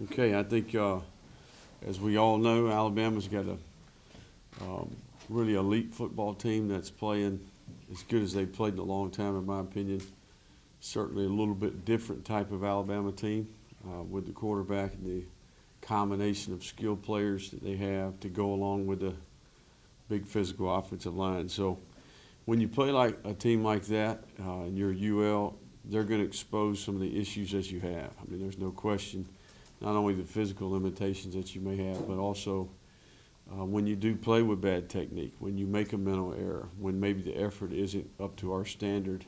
Okay, I think as we all know, Alabama's got a really elite football team that's playing as good as they've played in a long time, in my opinion. Certainly a little bit different type of Alabama team with the quarterback and the combination of skilled players that they have to go along with the big physical offensive line. So when you play like a team like that and you're UL, they're going to expose some of the issues that you have. I mean, there's no question, not only the physical limitations that you may have, but also when you do play with bad technique, when you make a mental error, when maybe the effort isn't up to our standard.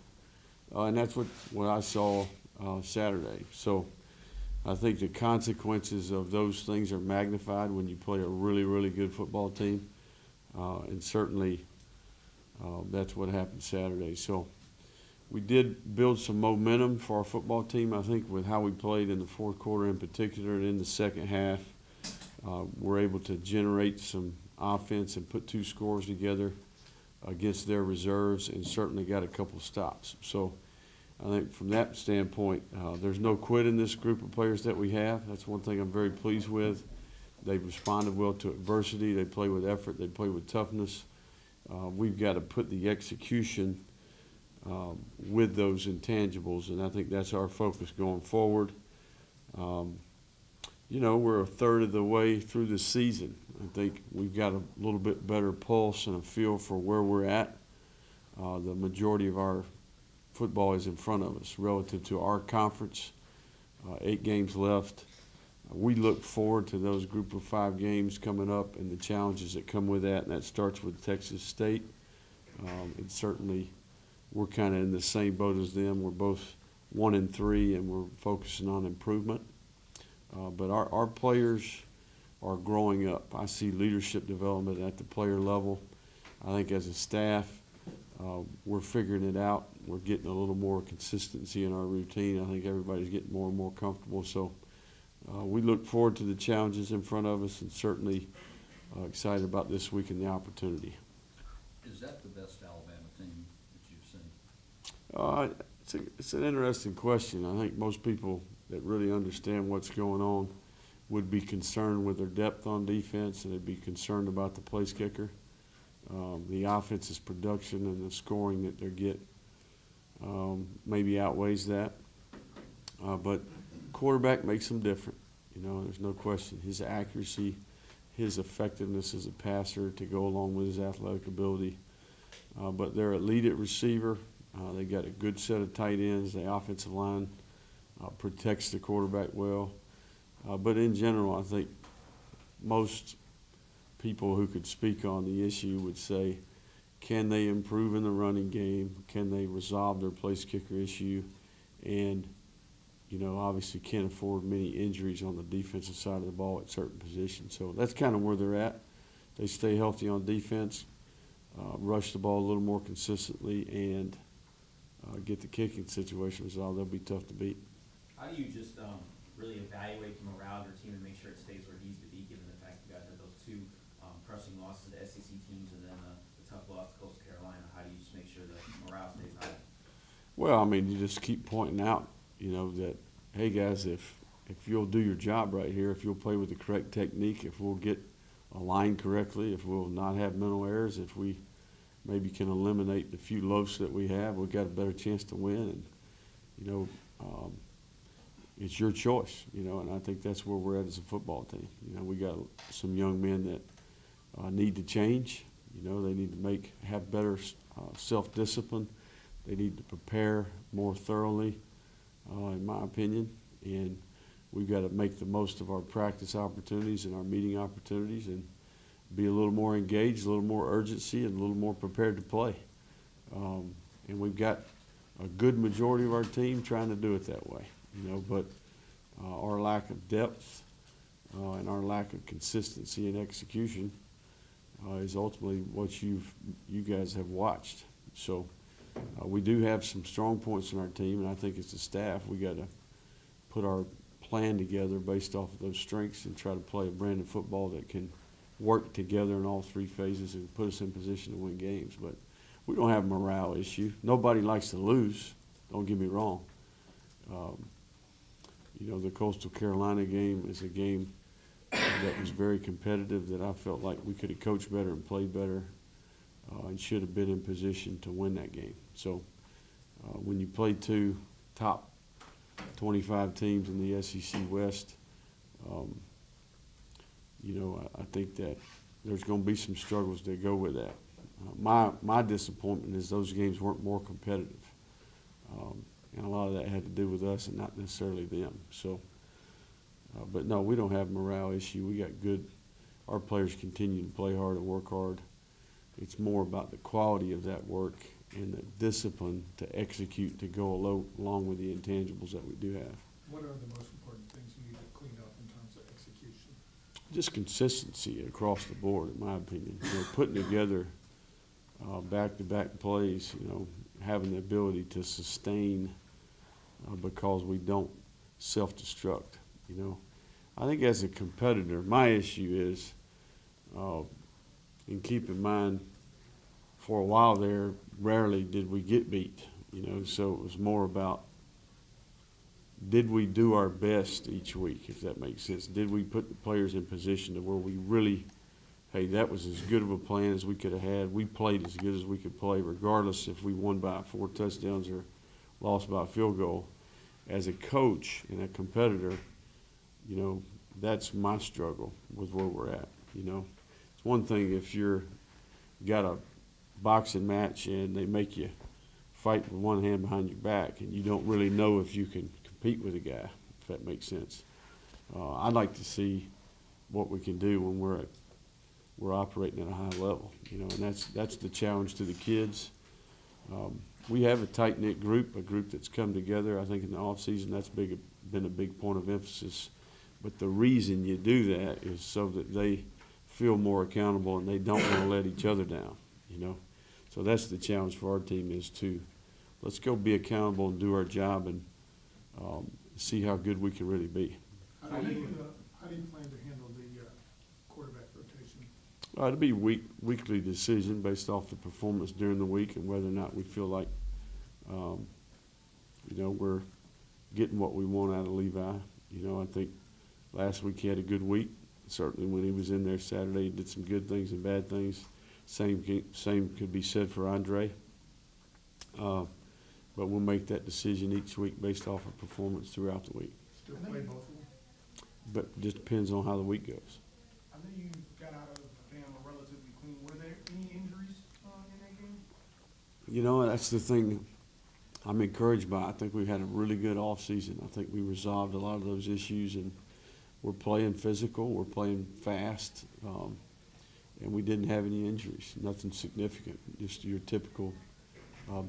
And that's what I saw Saturday. So I think the consequences of those things are magnified when you play a really, really good football team. And certainly that's what happened Saturday. So we did build some momentum for our football team, I think, with how we played in the fourth quarter in particular and in the second half. We're able to generate some offense and put two scores together against their reserves and certainly got a couple stops. So I think from that standpoint, there's no quit in this group of players that we have. That's one thing I'm very pleased with. They've responded well to adversity. They play with effort. They play with toughness. We've got to put the execution with those intangibles, and I think that's our focus going forward. We're a third of the way through the season. I think we've got a little bit better pulse and a feel for where we're at. The majority of our football is in front of us relative to our conference. 8 games left. We look forward to those group of 5 games coming up and the challenges that come with that, and that starts with Texas State. And certainly we're kind of in the same boat as them. We're both 1-3, and we're focusing on improvement. But our players are growing up. I see leadership development at the player level. I think as a staff, we're figuring it out. We're getting a little more consistency in our routine. I think everybody's getting more and more comfortable. So we look forward to the challenges in front of us and certainly excited about this week and the opportunity. Is that the best Alabama team that you've seen? It's an interesting question. I think most people that really understand what's going on would be concerned with their depth on defense, and they'd be concerned about the place kicker. The offense's production and the scoring that they get maybe outweighs that. But quarterback makes them different. There's no question. His accuracy, his effectiveness as a passer to go along with his athletic ability. But they're elite at receiver. They got a good set of tight ends. The offensive line protects the quarterback well. But in general, I think most people who could speak on the issue would say, can they improve in the running game? Can they resolve their place kicker issue? And, obviously can't afford many injuries on the defensive side of the ball at certain positions. So that's kind of where they're at. They stay healthy on defense, rush the ball a little more consistently, and get the kicking situation resolved. They'll be tough to beat. How do you just really evaluate the morale of your team and make sure it stays where it needs to be, given the fact you guys had those 2 crushing losses to the SEC teams and then the tough loss to Coastal Carolina? How do you just make sure that morale stays high? Well, I mean, you just keep pointing out, that, hey, guys, if you'll do your job right here, if you'll play with the correct technique, if we'll get aligned correctly, if we'll not have mental errors, if we maybe can eliminate the few loafs that we have, we've got a better chance to win. And, it's your choice, and I think that's where we're at as a football team. We got some young men that need to change. They need to have better self-discipline. They need to prepare more thoroughly, in my opinion. And we've got to make the most of our practice opportunities and our meeting opportunities and be a little more engaged, a little more urgency, and a little more prepared to play. And we've got a good majority of our team trying to do it that way. But our lack of depth and our lack of consistency and execution is ultimately what you guys have watched. So we do have some strong points in our team, and I think as a staff we got to put our plan together based off of those strengths and try to play a brand of football that can work together in all 3 phases and put us in position to win games. But we don't have a morale issue. Nobody likes to lose, don't get me wrong. You know, the Coastal Carolina game is a game that was very competitive that I felt like we could have coached better and played better and should have been in position to win that game. So when you play two top 25 teams in the SEC West, you know, I think that there's going to be some struggles that go with that. My disappointment is those games weren't more competitive. And a lot of that had to do with us and not necessarily them. So, but no, we don't have a morale issue. We got good. Our players continue to play hard and work hard. It's more about the quality of that work and the discipline to execute to go along with the intangibles that we do have. What are the most important things you need to clean up in terms of execution? Just consistency across the board, in my opinion. You know, putting together back-to-back plays, you know, having the ability to sustain because we don't self-destruct, you know. I think as a competitor, my issue is, and keep in mind, for a while there, rarely did we get beat, you know, so it was more about did we do our best each week, if that makes sense? Did we put the players in position to where we really, hey, that was as good of a plan as we could have had. We played as good as we could play, regardless if we won by 4 touchdowns or lost by a field goal. As a coach and a competitor, you know, that's my struggle with where we're at, you know. It's one thing if you're got a boxing match and they make you fight with one hand behind your back and you don't really know if you can compete with a guy, if that makes sense. I'd like to see what we can do when we're operating at a high level, you know, and that's the challenge to the kids. We have a tight-knit group, a group that's come together. I think in the off-season that's been a big point of emphasis. But the reason you do that is so that they feel more accountable and they don't want to let each other down, you know. So that's the challenge for our team is to let's go be accountable and do our job and see how good we can really be. How do you plan to handle the quarterback rotation? It'll be weekly decision based off the performance during the week and whether or not we feel like, you know, we're getting what we want out of Levi. You know, I think last week he had a good week. Certainly when he was in there Saturday, he did some good things and bad things. Same could be said for Andre. But we'll make that decision each week based off of performance throughout the week. Still play both of them? But it just depends on how the week goes. I know you got out of Bama relatively clean. Were there any injuries in that game? You know, that's the thing I'm encouraged by. I think we've had a really good offseason. I think we resolved a lot of those issues, and we're playing physical, we're playing fast, and we didn't have any injuries, nothing significant, just your typical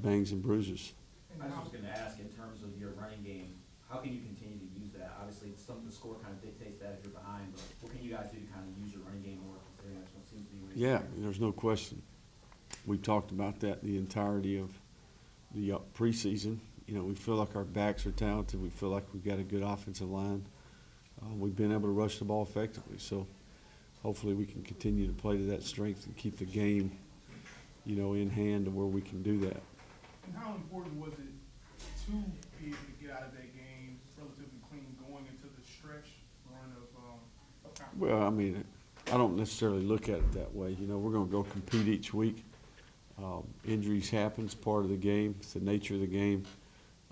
bangs and bruises. I was just gonna ask, in terms of your running game, how can you continue to use that? Obviously, the score kind of dictates that if you're behind, but what can you guys do to kind of use your running game more, considering that's what seems to be what you're Yeah, doing? there's no question. We've talked about that the entirety of the preseason. You know, we feel like our backs are talented. We feel like we've got a good offensive line. We've been able to rush the ball effectively. So hopefully we can continue to play to that strength and keep the game, you know, in hand to where we can do that. And how important was it to be able to get out of that game relatively clean going into the stretch run of conference? Well, I mean, I don't necessarily look at it that way. You know, we're going to go compete each week. Injuries happen. It's part of the game. It's the nature of the game.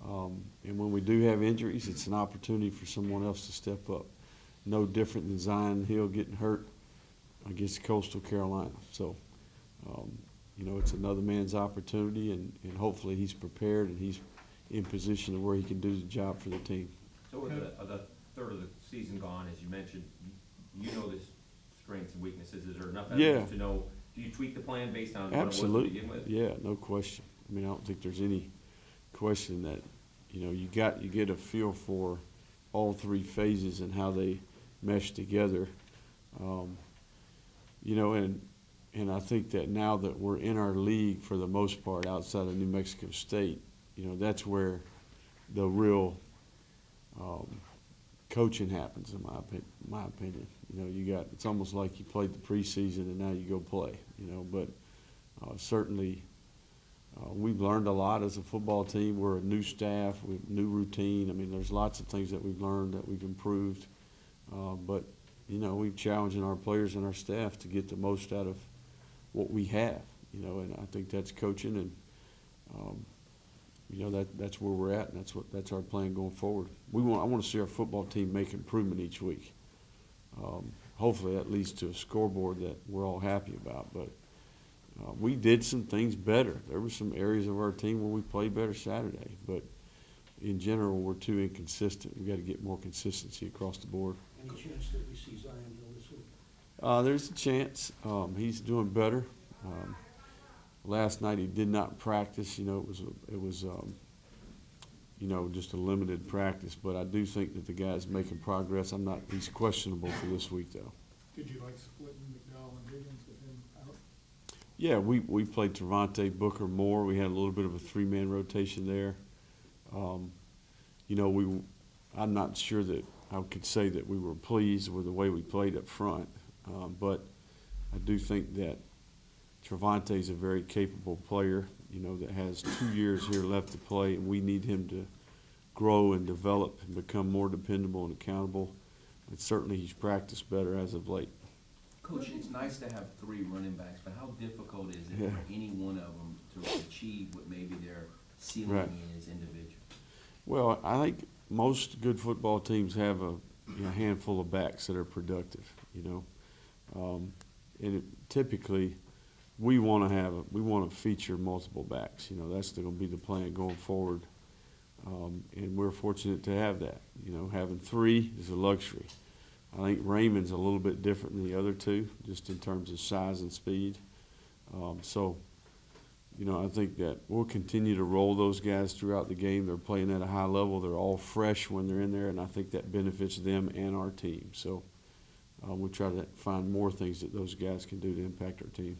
And when we do have injuries, it's an opportunity for someone else to step up. No different than Zion Hill getting hurt against Coastal Carolina. So, you know, it's another man's opportunity, and hopefully he's prepared and he's in position to where he can do the job for the team. So with the third of the season gone, as you mentioned, you know the strengths and weaknesses. Is there enough evidence to know? Do you tweak the plan based on what it was to begin with? Yeah, no question. I mean, I don't think there's any question that, you know, you get a feel for all three phases and how they mesh together. You know, and I think that now that we're in our league for the most part outside of New Mexico State, you know, that's where the real coaching happens, in my opinion. You know, it's almost like you played the preseason and now you go play, you know, but certainly We've learned a lot as a football team. We're a new staff, we have new routine. I mean, there's lots of things that we've learned, that we've improved. But, you know, we've challenging our players and our staff to get the most out of what we have, you know, and I think that's coaching, and, you know, that's where we're at, and that's our plan going forward. I want to see our football team make improvement each week. Hopefully that leads to a scoreboard that we're all happy about, but we did some things better. There were some areas of our team where we played better Saturday, but in general, we're too inconsistent. We've got to get more consistency across the board. Any chance that we see Zion Hill this week? There's a chance. He's doing better. Last night he did not practice. You know, it was you know, just a limited practice. But I do think that the guy's making progress. He's questionable for this week, though. Did you like splitting McDowell and Higgins with him out? Yeah, we played Trevante, Booker, Moore. We had a little bit of a three-man rotation there. You know, I'm not sure that I could say that we were pleased with the way we played up front, but I do think that Trevante's a very capable player, you know, that has 2 years here left to play, and we need him to grow and develop and become more dependable and accountable. And certainly he's practiced better as of late. Coach, it's nice to have 3 running backs, but how difficult is it Yeah. for any one of them to achieve what maybe their ceiling Right. is individual? Well, I think most good football teams have a handful of backs that are productive, you know. And typically, we want to feature multiple backs. You know, that's going to be the plan going forward. And we're fortunate to have that. You know, having 3 is a luxury. I think Raymond's a little bit different than the other 2, just in terms of size and speed. So, you know, I think that we'll continue to roll those guys throughout the game. They're playing at a high level. They're all fresh when they're in there, and I think that benefits them and our team. So we'll try to find more things that those guys can do to impact our team.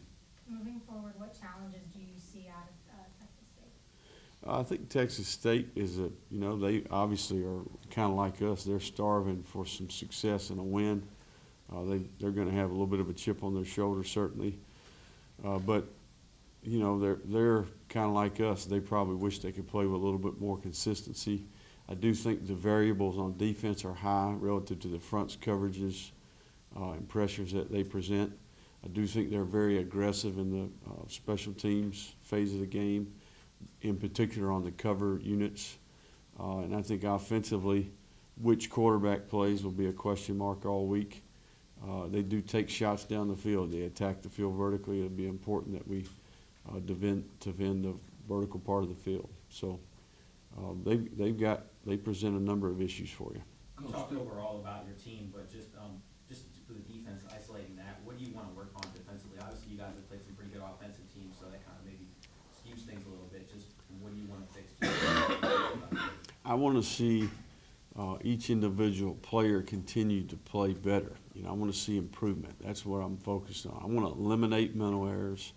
Moving forward, what challenges do you see out of Texas State? I think Texas State is you know, they obviously are kind of like us. They're starving for some success and a win. They're going to have a little bit of a chip on their shoulder, certainly. But you know, they're kind of like us. They probably wish they could play with a little bit more consistency. I do think the variables on defense are high relative to the front's coverages and pressures that they present. I do think they're very aggressive in the special teams phase of the game, in particular on the cover units. And I think offensively, which quarterback plays will be a question mark all week. They do take shots down the field. They attack the field vertically. It'll be important that we defend the vertical part of the field. So they present a number of issues for you. You talked overall about your team, but just for the defense, isolating that, what do you want to work on defensively? Obviously, you guys have played some pretty good offensive teams, so that kind of maybe skews things a little bit. Just what do you want to fix? I want to see each individual player continue to play better. You know, I want to see improvement. That's what I'm focused on. I want to eliminate mental errors.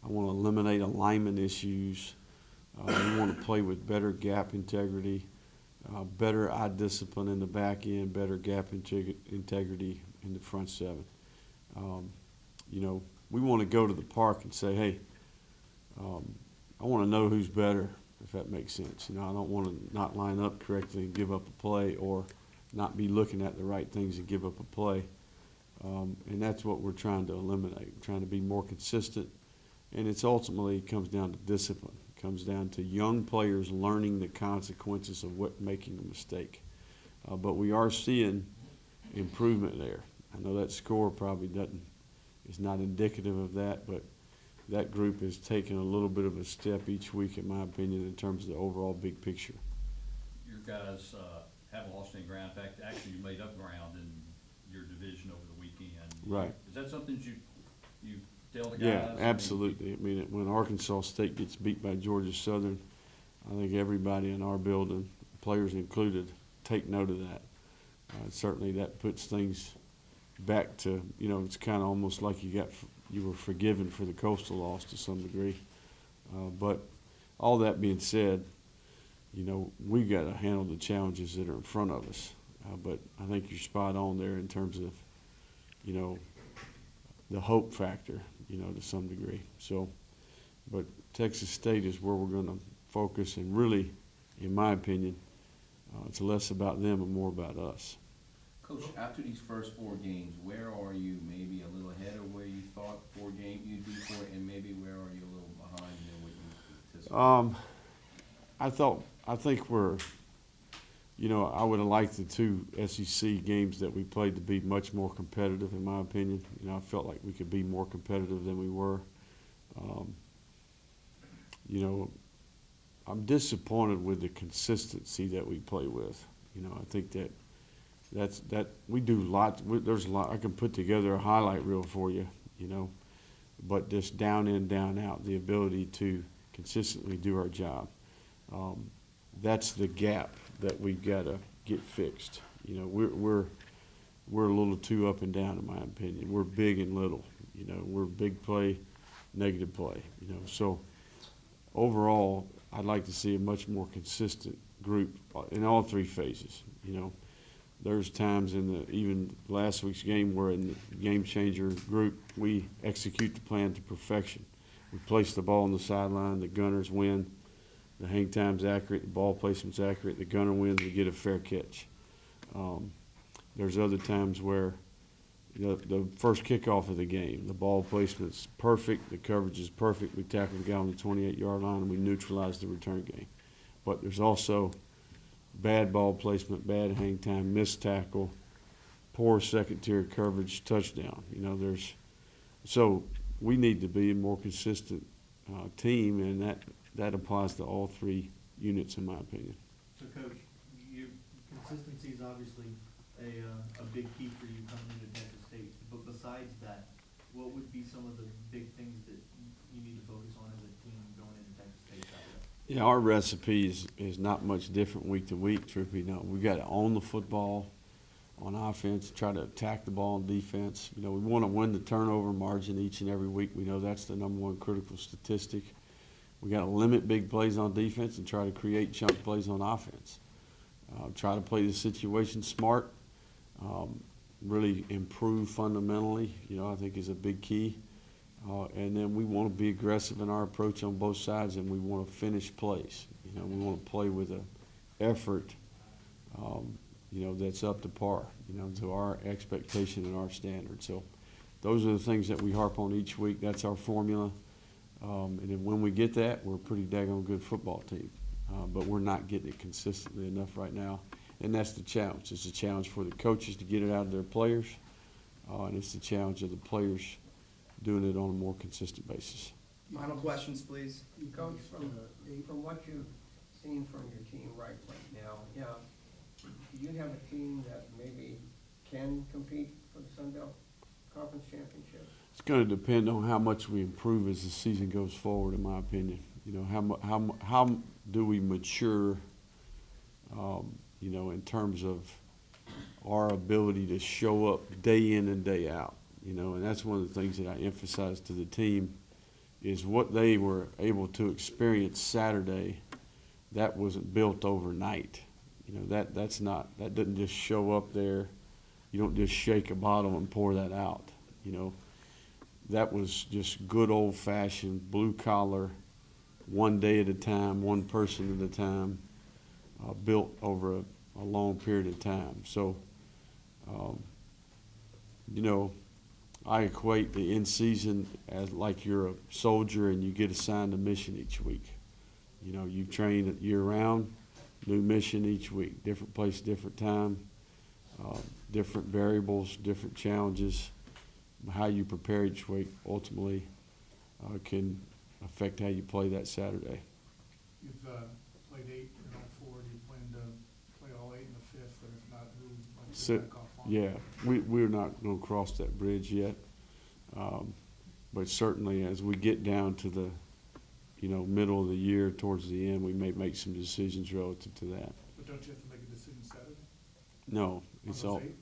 I want to eliminate alignment issues. We want to play with better gap integrity, better eye discipline in the back end, better gap integrity in the front 7. You know, we want to go to the park and say, hey, I want to know who's better, if that makes sense. You know, I don't want to not line up correctly and give up a play, or not be looking at the right things and give up a play. And that's what we're trying to eliminate. We're trying to be more consistent. And it's ultimately comes down to discipline. It comes down to young players learning the consequences of making a mistake. But we are seeing improvement there. I know that score probably is not indicative of that, but that group is taking a little bit of a step each week, in my opinion, in terms of the overall big picture. Your guys haven't lost any ground. In fact, actually, you made up ground in your division over the weekend. Right. Is that something you tell the guys? Yeah, absolutely. I mean, when Arkansas State gets beat by Georgia Southern, I think everybody in our building, players included, take note of that. Certainly that puts things back to, you know, it's kind of almost like you were forgiven for the Coastal loss to some degree. But all that being said, you know, we got to handle the challenges that are in front of us. But I think you're spot on there in terms of, you know, the hope factor, you know, to some degree. So, but Texas State is where we're going to focus, and really, in my opinion, it's less about them and more about us. Coach, after these first 4 games, where are you? Maybe a little ahead of where you thought 4 games you'd be for, and maybe where are you a little behind than what you anticipated? I think we're, I would have liked the 2 SEC games that we played to be much more competitive, in my opinion. I felt like we could be more competitive than we were. I'm disappointed with the consistency that we play with. I think that we do lots. There's a lot. I can put together a highlight reel for you, but just down in, down out, the ability to consistently do our job. That's the gap that we've got to get fixed. We're a little too up and down, in my opinion. We're big and little. We're big play, negative play. So overall, I'd like to see a much more consistent group in all 3 phases. There's times even last week's game where in the game changer group, we execute the plan to perfection. We place the ball on the sideline, the gunners win, the hang time's accurate, the ball placement's accurate, the gunner wins, we get a fair catch. There's other times where the first kickoff of the game, the ball placement's perfect, the coverage is perfect, we tackle the guy on the 28-yard line and we neutralize the return game. But there's also bad ball placement, bad hang time, missed tackle, poor second-tier coverage, touchdown. So we need to be a more consistent team, and that applies to all 3 units, in my opinion. So, Coach, consistency is obviously a big key for you coming into Texas State. But besides that, what would be some of the big things that you need to focus on as a team going into Texas State Saturday? Yeah, our recipe is not much different week to week, truth be known. We've got to own the football on offense, try to attack the ball on defense. We want to win the turnover margin each and every week. We know that's the number 1 critical statistic. We got to limit big plays on defense and try to create chunk plays on offense. Try to play the situation smart, really improve fundamentally, I think is a big key. And then we want to be aggressive in our approach on both sides, and we want to finish plays. We want to play with an effort, that's up to par, to our expectation and our standard. So those are the things that we harp on each week. That's our formula. And then when we get that, we're a pretty daggone good football team. But we're not getting it consistently enough right now. And that's the challenge. It's a challenge for the coaches to get it out of their players. And it's the challenge of the players doing it on a more consistent basis. Final questions, please. Coach, from what you've seen from your team right now, do you have a team that maybe can compete for the Sun Belt Conference Championship? It's going to depend on how much we improve as the season goes forward, in my opinion. How do we mature, in terms of our ability to show up day in and day out. And that's one of the things that I emphasize to the team is what they were able to experience Saturday. That wasn't built overnight. That doesn't just show up there. You don't just shake a bottle and pour that out. That was just good old-fashioned blue collar, one day at a time, one person at a time, built over a long period of time. So, I equate the in-season as like you're a soldier and you get assigned a mission each week. You train year-round, new mission each week, different place, different time, different variables, different challenges. How you prepare each week ultimately can affect how you play that Saturday. You've played 8 in all 4. Do you plan to play all 8 in the 5th? And if not, who might you back off on? Yeah, we're not going to cross that bridge yet. But certainly as we get down to the middle of the year towards the end, we may make some decisions relative to that. But don't you have to make a decision Saturday? No, it's On all those 8?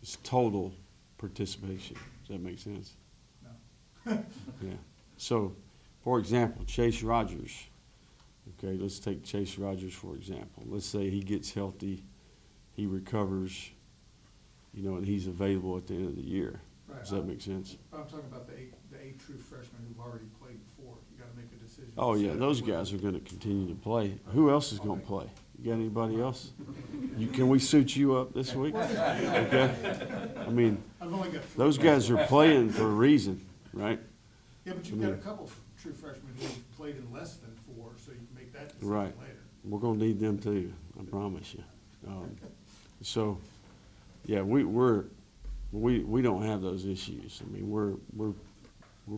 it's total participation. Does that make sense? No. Yeah. So, for example, Chase Rogers. Okay, let's take Chase Rogers for example. Let's say he gets healthy, he recovers, and he's available at the end of the year. Right, Does that make sense? I'm talking about the eight true freshmen who've already played before. You gotta make a decision. Oh, yeah, those guys are gonna continue to play. Who else is gonna play? You got anybody else? Can we suit you up this week? Okay? I mean, I've only got three. those guys are playing for a reason, right? Yeah, but you've got a couple true freshmen who've played in less than 4, so you can make that decision Right. later. We're gonna need them too, I promise you. So, yeah, we don't have those issues. I mean, we're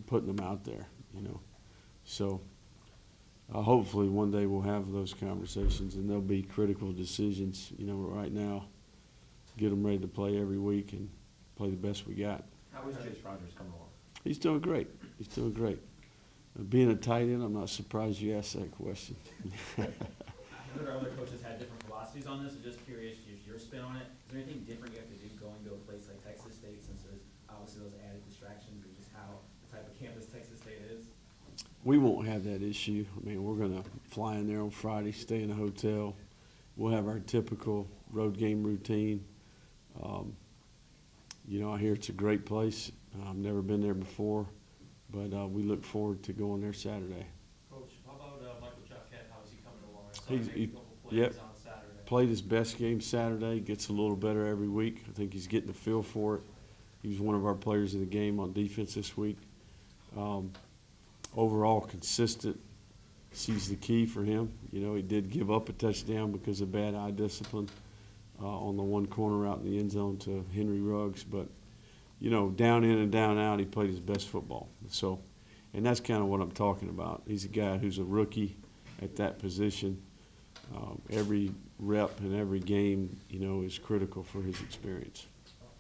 putting them out there, you know. So, hopefully one day we'll have those conversations and there'll be critical decisions, you know, right now. Get them ready to play every week and play the best we got. How is Chase Rogers coming along? He's doing great. He's doing great. Being a tight end, I'm not surprised you asked that question. I know our other coaches had different philosophies on this, so just curious, your spin on it. Is there anything different you have to do going to a place like Texas State, since there's obviously those added distractions, or just how the type of campus Texas State is? We won't have that issue. I mean, we're gonna fly in there on Friday, stay in a hotel. We'll have our typical road game routine. You know, I hear it's a great place. I've never been there before, but we look forward to going there Saturday. Coach, how about Michael Jafquet? How is he coming along? I saw He's- him make he- a couple plays yep. on Saturday. Played his best game Saturday, gets a little better every week. I think he's getting the feel for it. He was one of our players of the game on defense this week. Overall consistent, sees the key for him. You know, he did give up a touchdown because of bad eye discipline on the one corner out in the end zone to Henry Ruggs. But, you know, down in and down out, he played his best football. So, and that's kind of what I'm talking about. He's a guy who's a rookie at that position. Every rep and every game, you know, is critical for his experience.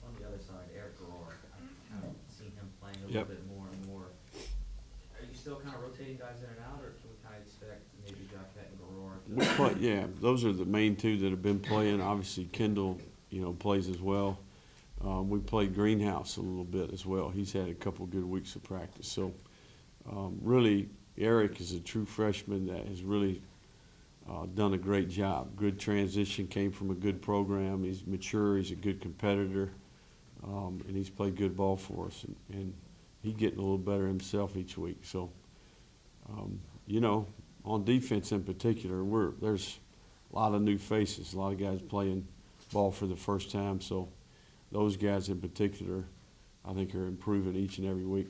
On the other side, Eric Garror, I've kind of seen him playing a Yep. little bit more and more. Are you still kind of rotating guys in and out, or can we kind of expect maybe Jafquet and Garror to? We play, yeah, those are the main two that have been playing. Obviously, Kendall, you know, plays as well. We played Greenhouse a little bit as well. He's had a couple good weeks of practice. So, really, Eric is a true freshman that has really done a great job. Good transition, came from a good program. He's mature. He's a good competitor, and he's played good ball for us. And he's getting a little better himself each week. So, you know, on defense in particular, there's a lot of new faces, a lot of guys playing ball for the first time. So those guys in particular, I think, are improving each and every week.